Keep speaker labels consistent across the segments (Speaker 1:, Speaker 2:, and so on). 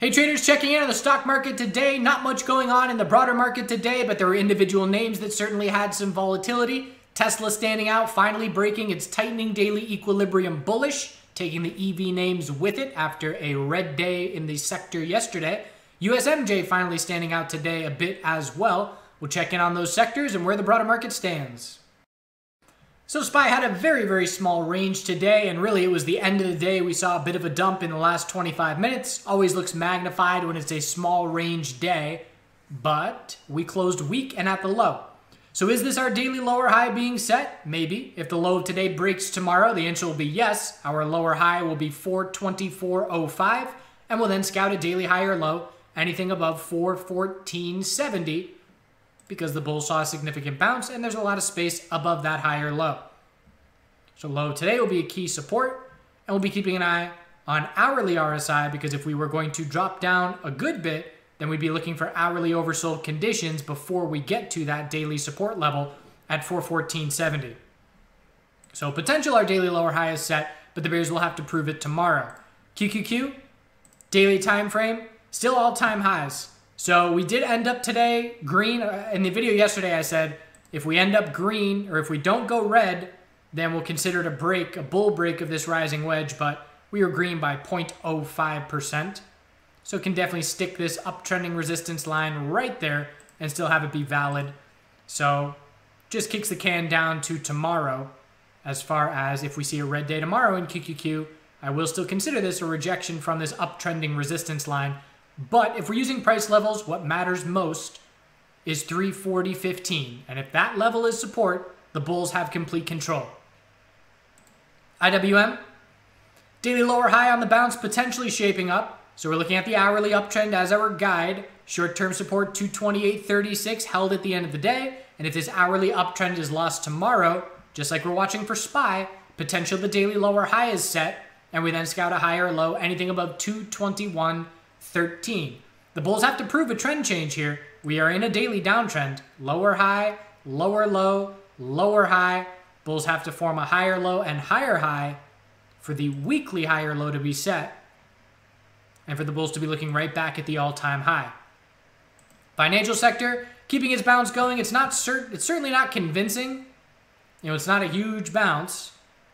Speaker 1: Hey traders, checking in on the stock market today. Not much going on in the broader market today, but there were individual names that certainly had some volatility. Tesla standing out, finally breaking its tightening daily equilibrium bullish, taking the EV names with it after a red day in the sector yesterday. USMJ finally standing out today a bit as well. We'll check in on those sectors and where the broader market stands. So SPY had a very small range today, and really it was the end of the day. We saw a bit of a dump in the last 25 minutes. Always looks magnified when it's a small range day, but we closed weak and at the low. So is this our daily lower high being set? Maybe. If the low of today breaks tomorrow, the answer will be yes. Our lower high will be 424.05, and we'll then scout a daily high or low, anything above 414.70. Because the bull saw a significant bounce and there's a lot of space above that high or low. So low today will be a key support, and we'll be keeping an eye on hourly RSI, because if we were going to drop down a good bit, then we'd be looking for hourly oversold conditions before we get to that daily support level at 414.70. So potential our daily lower high is set, but the bears will have to prove it tomorrow. QQQ, daily time frame, still all-time highs. So we did end up today green. In the video yesterday, I said if we end up green or if we don't go red, then we'll consider it a break, a bull break of this rising wedge, but we were green by 0.05%. So can definitely stick this uptrending resistance line right there and still have it be valid. So just kicks the can down to tomorrow. As far as if we see a red day tomorrow in QQQ, I will still consider this a rejection from this uptrending resistance line. But if we're using price levels, what matters most is 340.15. And if that level is support, the bulls have complete control. IWM, daily lower high on the bounce, potentially shaping up. So we're looking at the hourly uptrend as our guide. Short-term support 228.36 held at the end of the day. And if this hourly uptrend is lost tomorrow, just like we're watching for SPY, potential the daily lower high is set. And we then scout a higher or low, anything above 221.13. The bulls have to prove a trend change here. We are in a daily downtrend. Lower high, lower low, lower high. Bulls have to form a higher low and higher high for the weekly higher low to be set, and for the bulls to be looking right back at the all-time high. Financial sector, keeping its bounce going. It's certainly not convincing. It's not a huge bounce.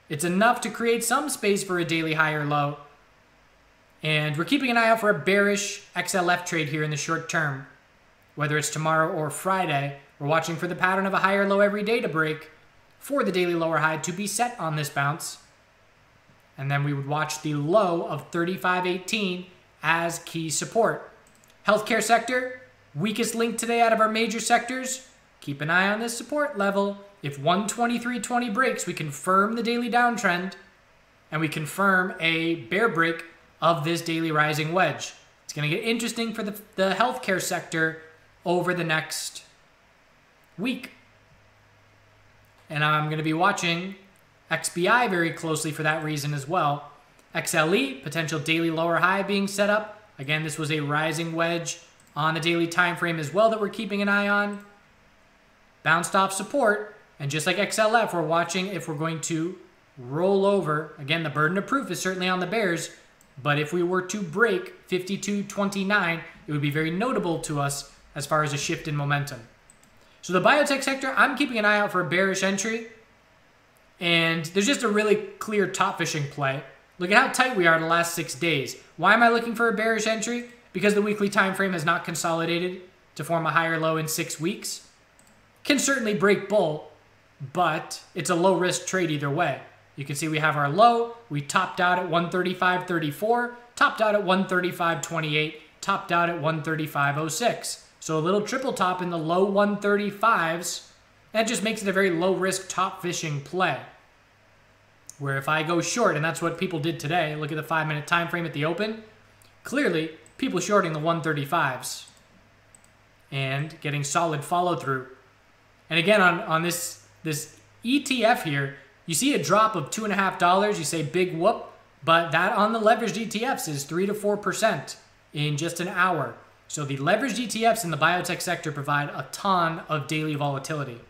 Speaker 1: It's enough to create some space for a daily higher low. And we're keeping an eye out for a bearish XLF trade here in the short term. Whether it's tomorrow or Friday, we're watching for the pattern of a higher low every day to break for the daily lower high to be set on this bounce. And then we would watch the low of 35.18 as key support. Healthcare sector, weakest link today out of our major sectors. Keep an eye on this support level. If 123.20 breaks, we confirm the daily downtrend and we confirm a bear break of this daily rising wedge. It's going to get interesting for the healthcare sector over the next week. And I'm going to be watching XBI very closely for that reason as well. XLE, potential daily lower high being set up. Again, this was a rising wedge on the daily time frame as well that we're keeping an eye on. Bounced off support. And just like XLF, we're watching if we're going to roll over. Again, the burden of proof is certainly on the bears. But if we were to break 52.29, it would be very notable to us as far as a shift in momentum. So the biotech sector, I'm keeping an eye out for a bearish entry. And there's just a really clear top fishing play. Look at how tight we are in the last 6 days. Why am I looking for a bearish entry? Because the weekly time frame has not consolidated to form a higher low in 6 weeks. Can certainly break bull, but it's a low risk trade either way. You can see we have our low. We topped out at 135.34, topped out at 135.28, topped out at 135.06. So a little triple top in the low 135s. That just makes it a very low risk top fishing play. Where if I go short, and that's what people did today, look at the 5-minute time frame at the open. Clearly, people shorting the 135s and getting solid follow through. And again, on this ETF here, you see a drop of $2.50. You say big whoop, but that on the leveraged ETFs is 3 to 4% in just an hour. So the leveraged ETFs in the biotech sector provide a ton of daily volatility.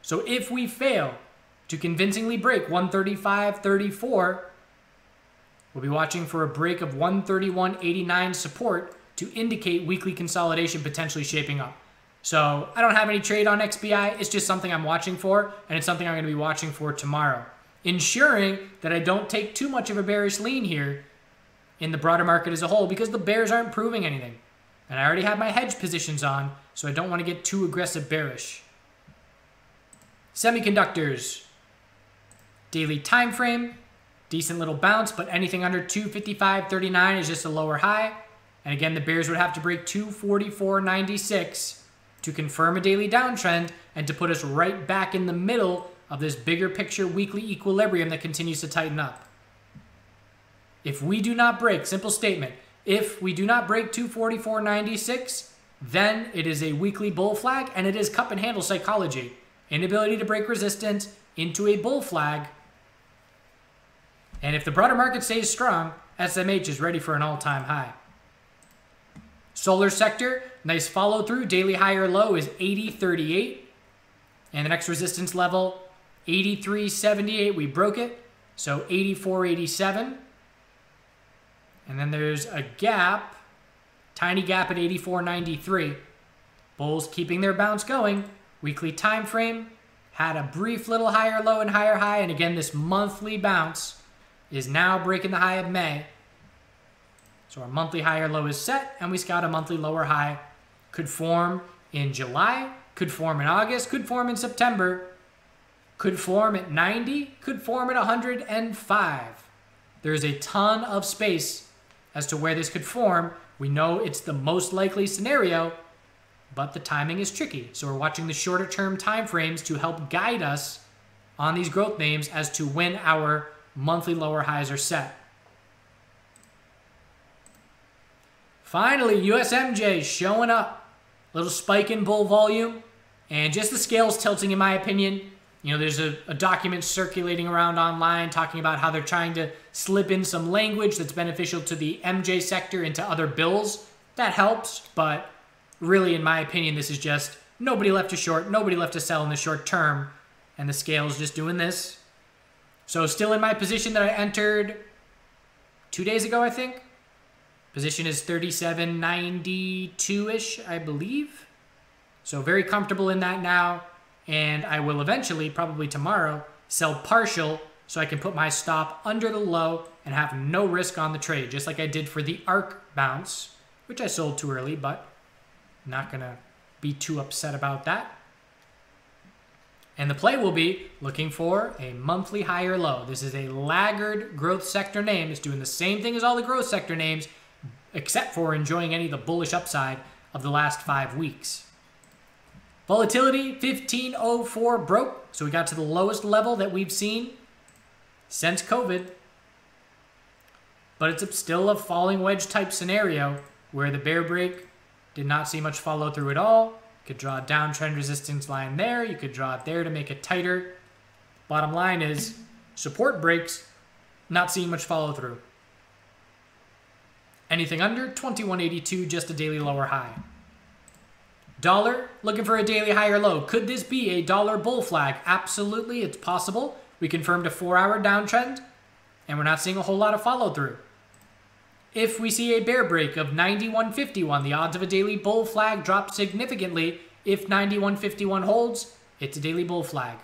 Speaker 1: So if we fail to convincingly break 135.34, We'll be watching for a break of 131.89 support to indicate weekly consolidation potentially shaping up. So I don't have any trade on XBI. It's just something I'm watching for, and it's something I'm going to be watching for tomorrow, ensuring that I don't take too much of a bearish lean here in the broader market as a whole, because the bears aren't proving anything. And I already have my hedge positions on, so I don't want to get too aggressive bearish. Semiconductors. Daily time frame. Decent little bounce, but anything under 255.39 is just a lower high. And again, the bears would have to break 244.96 to confirm a daily downtrend and to put us right back in the middle of this bigger picture weekly equilibrium that continues to tighten up. If we do not break, simple statement, if we do not break 244.96, then it is a weekly bull flag, and it is cup and handle psychology. Inability to break resistance into a bull flag. And if the broader market stays strong, SMH is ready for an all-time high. Solar sector, nice follow through. Daily high or low is 80.38. And the next resistance level, 83.78. We broke it. So 84.87. And then there's a gap, tiny gap at 84.93. Bulls keeping their bounce going. Weekly time frame, had a brief little higher low and higher high. And again, this monthly bounce is now breaking the high of May. So our monthly higher low is set, and we got a monthly lower high. Could form in July, could form in August, could form in September, could form at 90, could form at 105. There's a ton of space as to where this could form. We know it's the most likely scenario, but the timing is tricky. So we're watching the shorter term time frames to help guide us on these growth names as to when our monthly lower highs are set. Finally, USMJ showing up. Little spike in bull volume, and just the scales tilting in my opinion. You know, there's a document circulating around online talking about how they're trying to slip in some language that's beneficial to the MJ sector into other bills. That helps, but really, in my opinion, this is just nobody left to short, nobody left to sell in the short term, and the scale's just doing this. So still in my position that I entered 2 days ago, I think. Position is 37.92-ish, I believe. So very comfortable in that now. And I will eventually, probably tomorrow, sell partial so I can put my stop under the low and have no risk on the trade, just like I did for the ARC bounce, which I sold too early, but not going to be too upset about that. And the play will be looking for a monthly higher low. This is a laggard growth sector name. It's doing the same thing as all the growth sector names, except for enjoying any of the bullish upside of the last 5 weeks. Volatility, 1504 broke. So we got to the lowest level that we've seen since COVID. But it's still a falling wedge type scenario where the bear break did not see much follow through at all. Could draw a downtrend resistance line there. You could draw it there to make it tighter. Bottom line is support breaks, not seeing much follow through. Anything under 2182, just a daily lower high. Dollar, looking for a daily higher low. Could this be a dollar bull flag? Absolutely, it's possible. We confirmed a 4-hour downtrend, and we're not seeing a whole lot of follow through. If we see a bear break of 91.51, the odds of a daily bull flag drop significantly. If 91.51 holds, it's a daily bull flag.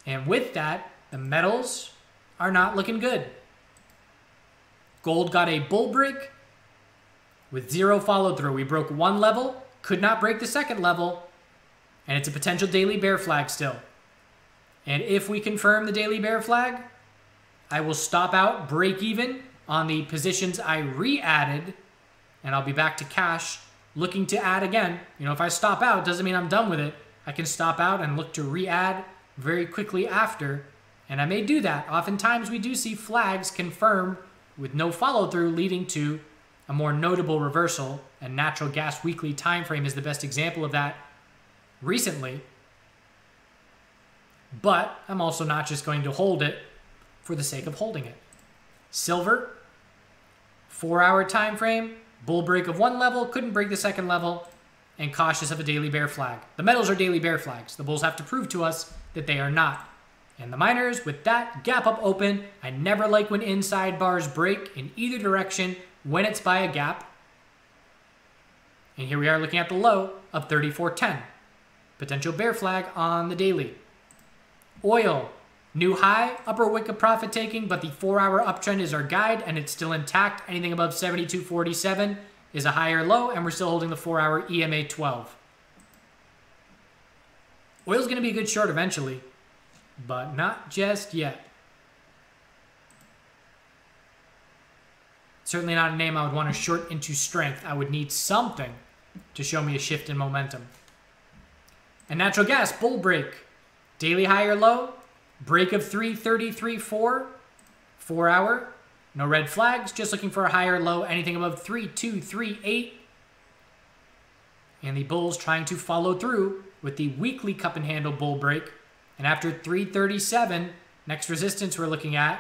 Speaker 1: And with that, the metals are not looking good. Gold got a bull break with 0 follow through. We broke 1 level, could not break the 2nd level, and it's a potential daily bear flag still. And if we confirm the daily bear flag, I will stop out, break even on the positions I re-added, and I'll be back to cash looking to add again. You know, if I stop out, doesn't mean I'm done with it. I can stop out and look to re-add very quickly after, and I may do that. Oftentimes we do see flags confirmed with no follow-through leading to a more notable reversal, and natural gas weekly time frame is the best example of that recently. But I'm also not just going to hold it for the sake of holding it. Silver, 4-hour time frame, bull break of 1 level, couldn't break the 2nd level, and cautious of a daily bear flag. The metals are daily bear flags. The bulls have to prove to us that they are not. And the miners, with that gap up open, I never like when inside bars break in either direction when it's by a gap. And here we are looking at the low of 34.10. Potential bear flag on the daily. Oil, new high, upper wick of profit taking, but the 4-hour uptrend is our guide and it's still intact. Anything above 72.47 is a higher low, and we're still holding the 4-hour EMA 12. Oil's going to be a good short eventually, but not just yet. Certainly not a name I would want to short into strength. I would need something to show me a shift in momentum. And natural gas, bull break. Daily high or low, break of 333.4, 4-hour, no red flags, just looking for a higher low, anything above 3.238. And the bulls trying to follow through with the weekly cup and handle bull break. And after 337, next resistance we're looking at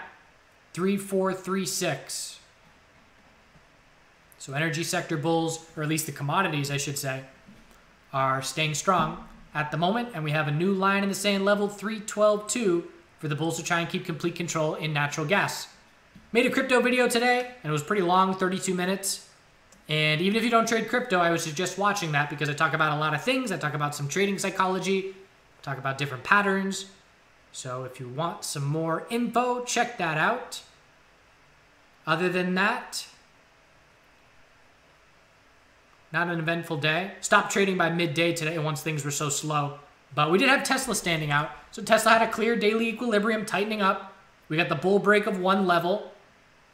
Speaker 1: 3.436. So energy sector bulls, or at least the commodities I should say, are staying strong at the moment, and we have a new line in the same level, 312.2, for the bulls to try and keep complete control in natural gas. Made a crypto video today, and it was pretty long, 32 minutes. And even if you don't trade crypto, I would suggest watching that because I talk about a lot of things. I talk about some trading psychology, talk about different patterns. So if you want some more info, check that out. Other than that, not an eventful day. Stopped trading by midday today once things were so slow. But we did have Tesla standing out. So Tesla had a clear daily equilibrium tightening up. We got the bull break of one level.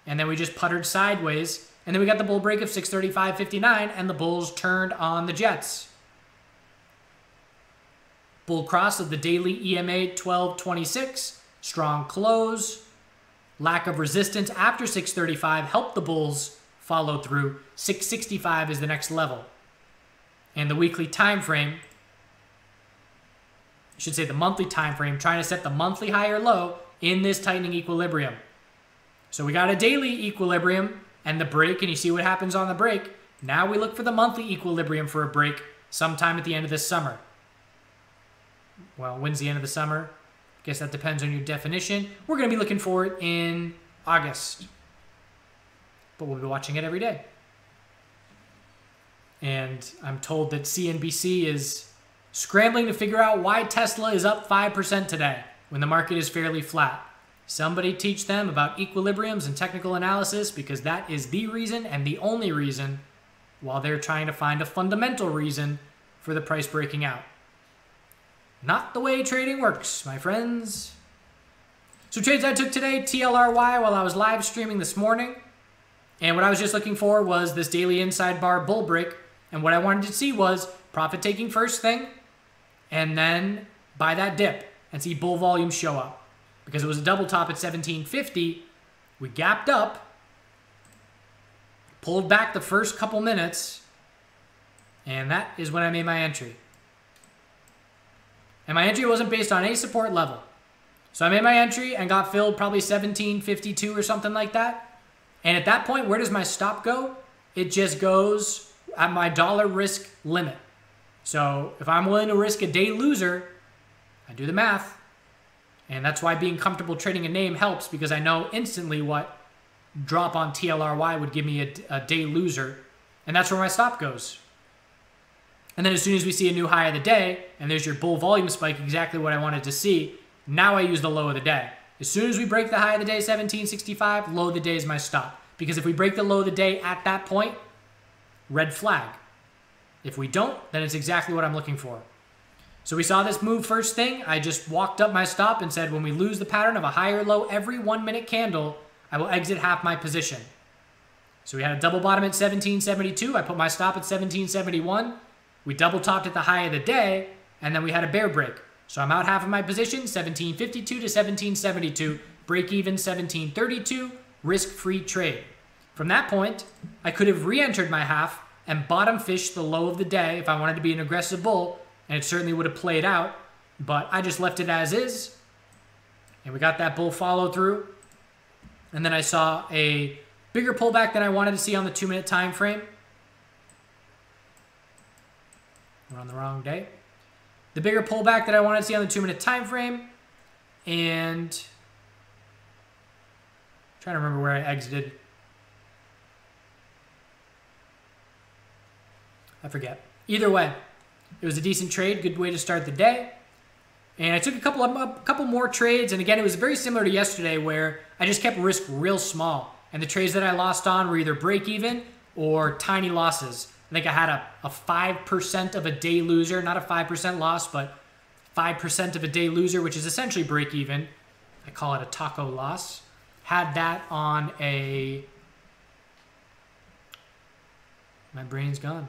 Speaker 1: And then we just puttered sideways. And then we got the bull break of 635.59. And the bulls turned on the jets. Bull cross of the daily EMA 12.26. Strong close. Lack of resistance after 635 helped the bulls follow through. 665 is the next level. And the weekly time frame, I should say the monthly time frame, trying to set the monthly high or low in this tightening equilibrium. So we got a daily equilibrium and the break, and you see what happens on the break. Now we look for the monthly equilibrium for a break sometime at the end of this summer. Well, when's the end of the summer? I guess that depends on your definition. We're going to be looking for it in August. But we'll be watching it every day. And I'm told that CNBC is scrambling to figure out why Tesla is up 5% today when the market is fairly flat. Somebody teach them about equilibriums and technical analysis, because that is the reason and the only reason, while they're trying to find a fundamental reason for the price breaking out. Not the way trading works, my friends. So trades I took today, TLRY, while I was live streaming this morning. And what I was just looking for was this daily inside bar bull break. And what I wanted to see was profit taking first thing, and then buy that dip and see bull volume show up. Because it was a double top at 1750, we gapped up, pulled back the first couple minutes, and that is when I made my entry. And my entry wasn't based on any support level. So I made my entry and got filled probably 1752 or something like that. And at that point, where does my stop go? It just goes at my dollar risk limit. So if I'm willing to risk a day loser, I do the math. And that's why being comfortable trading a name helps, because I know instantly what drop on TLRY would give me a day loser. And that's where my stop goes. And then as soon as we see a new high of the day, and there's your bull volume spike, exactly what I wanted to see, now I use the low of the day. As soon as we break the high of the day, 1765, low of the day is my stop. Because if we break the low of the day at that point, red flag. If we don't, then it's exactly what I'm looking for. So we saw this move first thing. I just walked up my stop and said, when we lose the pattern of a higher low every 1 minute candle, I will exit half my position. So we had a double bottom at 1772. I put my stop at 1771. We double topped at the high of the day, and then we had a bear break. So I'm out half of my position, 1752 to 1772, break even 1732, risk-free trade. From that point, I could have re-entered my half and bottom fished the low of the day if I wanted to be an aggressive bull, and it certainly would have played out, but I just left it as is, and we got that bull follow through. And then I saw a bigger pullback than I wanted to see on the 2 minute time frame. We're on the wrong day. The bigger pullback that I wanted to see on the 2 minute time frame, And I'm trying to remember where I exited. I forget. Either way, it was a decent trade, good way to start the day. And I took a couple more trades, and again, it was very similar to yesterday where I just kept risk real small. And the trades that I lost on were either break even or tiny losses. I think I had a 5% of a day loser, not a 5% loss, but 5% of a day loser, which is essentially break even. I call it a taco loss. Had that on a... My brain's gone.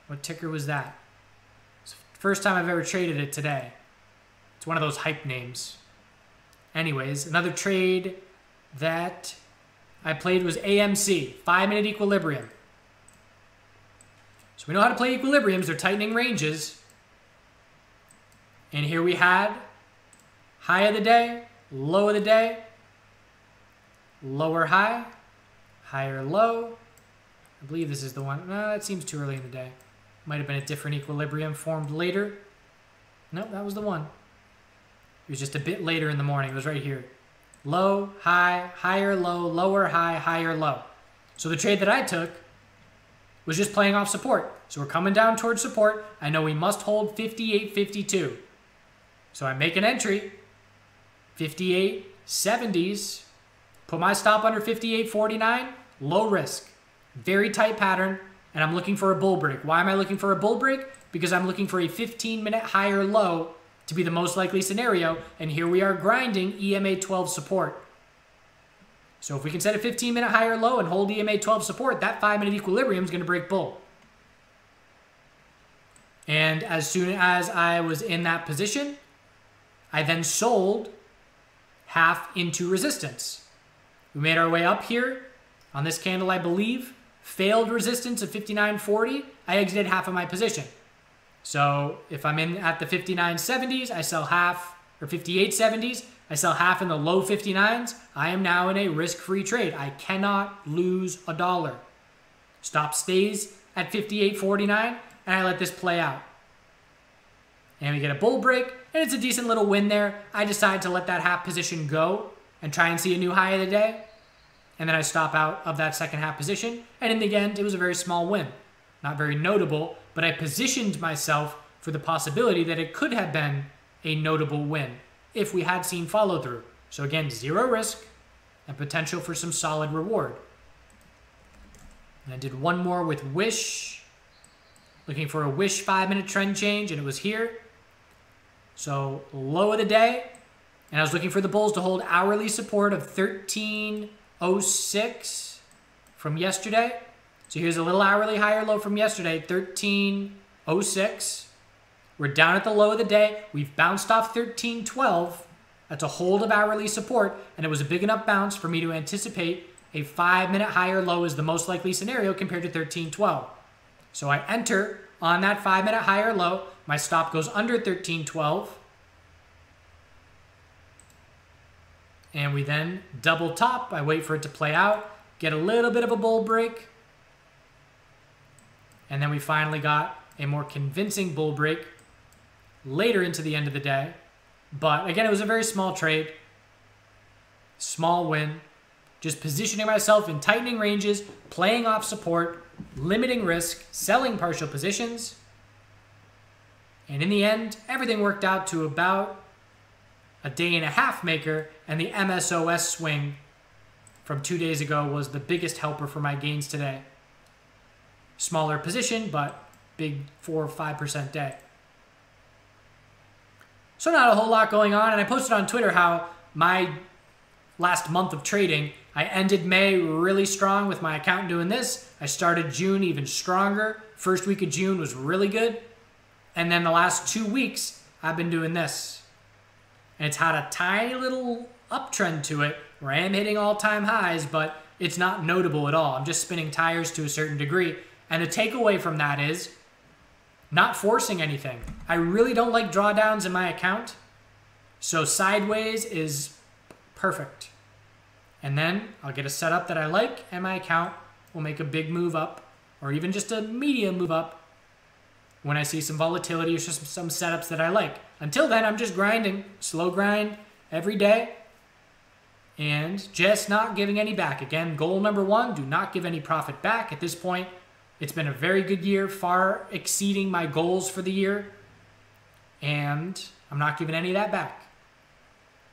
Speaker 1: What ticker was that? It's the first time I've ever traded it today. It's one of those hype names. Anyways, another trade that I played was AMC, 5-minute equilibrium. So we know how to play equilibriums. They're tightening ranges. And here we had high of the day, low of the day, lower high, higher low. I believe this is the one. No, that seems too early in the day. Might have been a different equilibrium formed later. Nope, that was the one. It was just a bit later in the morning. It was right here. Low, high, higher, low, lower, high, higher, low. So the trade that I took was just playing off support. So we're coming down towards support. I know we must hold 58.52. So I make an entry, 58.70s, put my stop under 58.49, low risk, very tight pattern, and I'm looking for a bull break. Why am I looking for a bull break? Because I'm looking for a 15-minute higher low to be the most likely scenario, and here we are grinding EMA 12 support. So if we can set a 15-minute higher low and hold EMA 12 support, that 5-minute equilibrium is going to break bull. And as soon as I was in that position, I then sold half into resistance. We made our way up here on this candle, I believe. Failed resistance of 59.40. I exited half of my position. So if I'm in at the 59.70s, I sell half, or 58.70s, I sell half in the low 59s. I am now in a risk-free trade. I cannot lose a dollar. Stop stays at 58.49, and I let this play out. And we get a bull break, and it's a decent little win there. I decide to let that half position go and try and see a new high of the day. And then I stop out of that second half position. And in the end, it was a very small win. Not very notable, but I positioned myself for the possibility that it could have been a notable win if we had seen follow through. So again, zero risk and potential for some solid reward. And I did one more with Wish. Looking for a Wish 5-minute trend change, and it was here. So low of the day, and I was looking for the bulls to hold hourly support of 13.06 from yesterday. So here's a little hourly higher low from yesterday, 13.06. We're down at the low of the day. We've bounced off 13.12. That's a hold of hourly support, and it was a big enough bounce for me to anticipate a 5-minute higher low is the most likely scenario compared to 13.12. So I enter on that 5-minute higher low. My stop goes under 13.12. And we then double top. I wait for it to play out, get a little bit of a bull break. And then we finally got a more convincing bull break later into the end of the day. But again, it was a very small trade. Small win. Just positioning myself in tightening ranges, playing off support, limiting risk, selling partial positions. And in the end, everything worked out to about a day and a half maker, and the MSOS swing from 2 days ago was the biggest helper for my gains today. Smaller position, but big 4 or 5% day. So not a whole lot going on, and I posted on Twitter how my last month of trading, I ended May really strong with my account doing this. I started June even stronger. First week of June was really good. And then the last 2 weeks, I've been doing this. And it's had a tiny little uptrend to it where I am hitting all-time highs, but it's not notable at all. I'm just spinning tires to a certain degree. And the takeaway from that is not forcing anything. I really don't like drawdowns in my account. So sideways is perfect. And then I'll get a setup that I like, and my account will make a big move up, or even just a medium move up when I see some volatility or just some setups that I like. until then, I'm just grinding, slow grind every day, and just not giving any back. Again, goal number 1, do not give any profit back. At this point, it's been a very good year, far exceeding my goals for the year, and I'm not giving any of that back,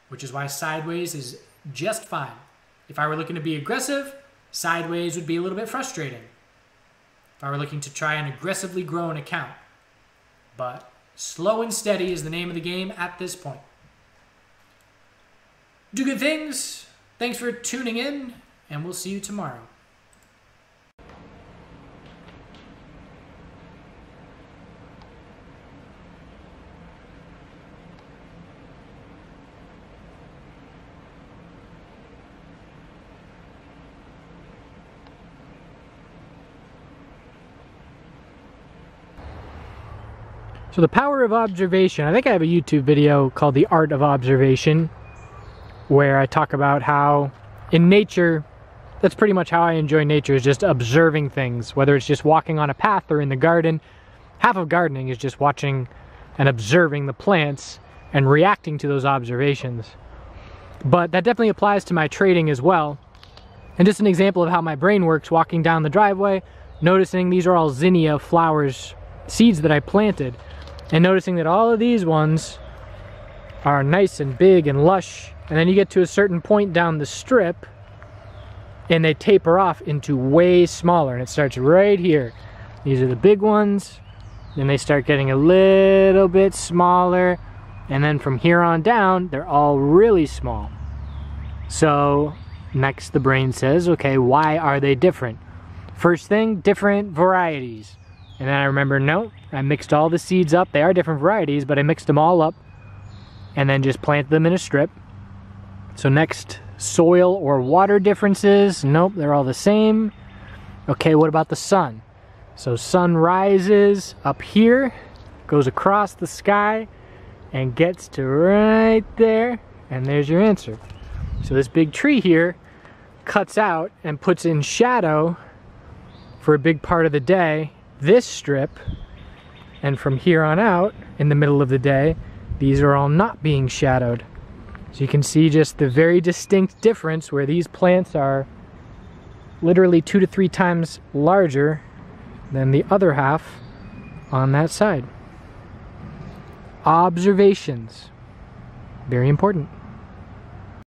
Speaker 1: which is why sideways is just fine. If I were looking to be aggressive, sideways would be a little bit frustrating. If I were looking to try and aggressively grow an account. But slow and steady is the name of the game at this point. Do good things. Thanks for tuning in, and we'll see you tomorrow. So the power of observation, I think I have a YouTube video called The Art of Observation, where I talk about how in nature, that's pretty much how I enjoy nature, is just observing things, whether it's just walking on a path or in the garden. Half of gardening is just watching and observing the plants and reacting to those observations. But that definitely applies to my trading as well. And just an example of how my brain works, walking down the driveway, noticing these are all zinnia flowers, seeds that I planted, and noticing that all of these ones are nice and big and lush, and then you get to a certain point down the strip and they taper off into way smaller, and it starts right here. These are the big ones, then they start getting a little bit smaller, and then from here on down they're all really small. So next the brain says, okay, why are they different? First thing, different varieties. And then I remember, no, I mixed all the seeds up. They are different varieties, but I mixed them all up and then just planted them in a strip. So next, soil or water differences. Nope, they're all the same. Okay, what about the sun? So sun rises up here, goes across the sky, and gets to right there, and there's your answer. So this big tree here cuts out and puts in shadow for a big part of the day this strip, and from here on out in the middle of the day these are all not being shadowed. So you can see just the very distinct difference where these plants are literally 2 to 3 times larger than the other half on that side. Observations, very important.